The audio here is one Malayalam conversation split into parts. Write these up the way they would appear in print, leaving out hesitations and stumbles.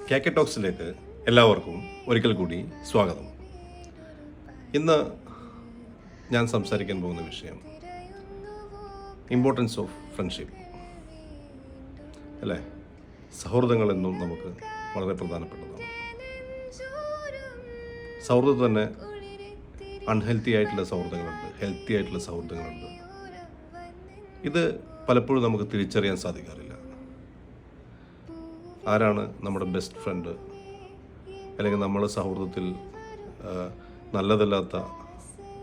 KK ടോക്സിലേക്ക് എല്ലാവർക്കും ഒരിക്കൽ കൂടി സ്വാഗതം. ഇന്ന് ഞാൻ സംസാരിക്കാൻ പോകുന്ന വിഷയം ഇമ്പോർട്ടൻസ് ഓഫ് ഫ്രണ്ട്ഷിപ്പ് അല്ലേ. സൗഹൃദങ്ങൾ എന്നും നമുക്ക് വളരെ പ്രധാനപ്പെട്ടതാണ്. സൗഹൃദം തന്നെ അൺഹെൽത്തി ആയിട്ടുള്ള സൗഹൃദങ്ങളുണ്ട്, ഹെൽത്തി ആയിട്ടുള്ള സൗഹൃദങ്ങളുണ്ട്. ഇത് പലപ്പോഴും നമുക്ക് തിരിച്ചറിയാൻ സാധിക്കാറില്ല. ആരാണ് നമ്മുടെ ബെസ്റ്റ് ഫ്രണ്ട്, അല്ലെങ്കിൽ നമ്മൾ സൗഹൃദത്തിൽ നല്ലതല്ലാത്ത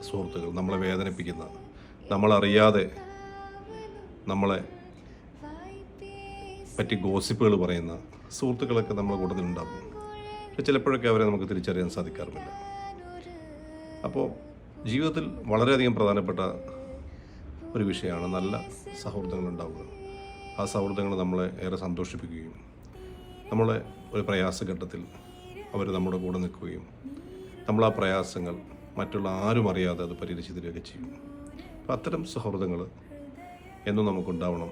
സുഹൃത്തുക്കൾ, നമ്മളെ വേദനിപ്പിക്കുന്ന, നമ്മളറിയാതെ നമ്മളെ പറ്റി ഗോസിപ്പുകൾ പറയുന്ന സുഹൃത്തുക്കളൊക്കെ നമ്മളെ കൂട്ടത്തിലുണ്ടാകും. പക്ഷെ ചിലപ്പോഴൊക്കെ അവരെ നമുക്ക് തിരിച്ചറിയാൻ സാധിക്കാറുമില്ല. അപ്പോൾ ജീവിതത്തിൽ വളരെയധികം പ്രധാനപ്പെട്ട ഒരു വിഷയമാണ് നല്ല സൗഹൃദങ്ങൾ ഉണ്ടാവുക. ആ സൗഹൃദങ്ങൾ നമ്മളെ ഏറെ സന്തോഷിപ്പിക്കുകയും നമ്മളെ ഒരു പ്രയാസഘട്ടത്തിൽ അവർ നമ്മുടെ കൂടെ നിൽക്കുകയും നമ്മൾ ആ പ്രയാസങ്ങൾ മറ്റുള്ള ആരും അറിയാതെ അത് പരിഹരിച്ച് തരികയൊക്കെ ചെയ്യും. അപ്പോൾ അത്തരം സൗഹൃദങ്ങൾ എന്നും നമുക്കുണ്ടാവണം.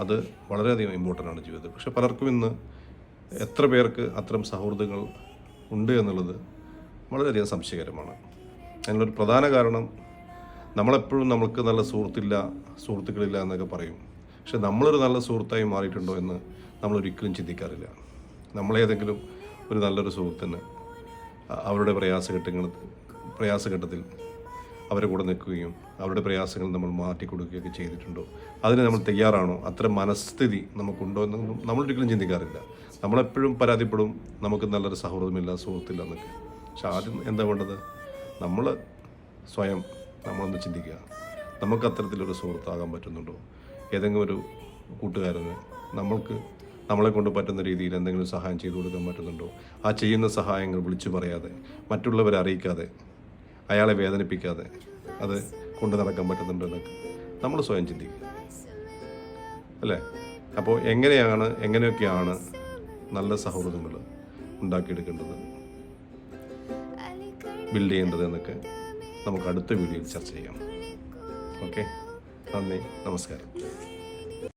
അത് വളരെയധികം ഇമ്പോർട്ടൻ്റ് ആണ് ജീവിതത്തിൽ. പക്ഷെ പലർക്കും ഇന്ന് എത്ര പേർക്ക് അത്തരം സൗഹൃദങ്ങൾ ഉണ്ട് എന്നുള്ളത് വളരെയധികം സംശയകരമാണ്. അതിനൊരു പ്രധാന കാരണം, നമ്മളെപ്പോഴും നമുക്ക് നല്ല സുഹൃത്തുക്കളില്ല എന്നൊക്കെ പറയും. പക്ഷെ നമ്മളൊരു നല്ല സുഹൃത്തായി മാറിയിട്ടുണ്ടോ എന്ന് നമ്മളൊരിക്കലും ചിന്തിക്കാറില്ല. നമ്മളേതെങ്കിലും ഒരു നല്ലൊരു സുഹൃത്തിന് അവരുടെ പ്രയാസഘട്ടത്തിൽ അവരെ കൂടെ നിൽക്കുകയും അവരുടെ പ്രയാസങ്ങൾ നമ്മൾ മാറ്റിക്കൊടുക്കുകയൊക്കെ ചെയ്തിട്ടുണ്ടോ, അതിന് നമ്മൾ തയ്യാറാണോ, അത്തരം മനസ്ഥിതി നമുക്കുണ്ടോ എന്നൊന്നും നമ്മളൊരിക്കലും ചിന്തിക്കാറില്ല. നമ്മളെപ്പോഴും പരാതിപ്പെടും, നമുക്ക് നല്ലൊരു സൗഹൃദമില്ല, സുഹൃത്തില്ല എന്നൊക്കെ. പക്ഷെ ആദ്യം എന്താ വേണ്ടത്, നമ്മൾ സ്വയം നമ്മളൊന്ന് ചിന്തിക്കുക. നമുക്ക് അത്തരത്തിലൊരു സുഹൃത്താകാൻ പറ്റുന്നുണ്ടോ? ഏതെങ്കിലും ഒരു കൂട്ടുകാരന് നമ്മളെ കൊണ്ട് പറ്റുന്ന രീതിയിൽ എന്തെങ്കിലും സഹായം ചെയ്തു കൊടുക്കാൻ പറ്റുന്നുണ്ടോ? ആ ചെയ്യുന്ന സഹായങ്ങൾ വിളിച്ചു പറയാതെ, മറ്റുള്ളവരെ അറിയിക്കാതെ, അയാളെ വേദനിപ്പിക്കാതെ അത് കൊണ്ടു നടക്കാൻ പറ്റുന്നുണ്ടോ എന്നൊക്കെ നമ്മൾ സ്വയം ചിന്തിക്കുക അല്ലേ. അപ്പോൾ എങ്ങനെയൊക്കെയാണ് നല്ല സൗഹൃദങ്ങൾ ഉണ്ടാക്കിയെടുക്കേണ്ടത്, ബിൽഡ് ചെയ്യേണ്ടത് എന്നൊക്കെ നമുക്ക് അടുത്ത വീഡിയോയിൽ ചർച്ച ചെയ്യാം. ഓക്കെ, നന്ദി, നമസ്കാരം.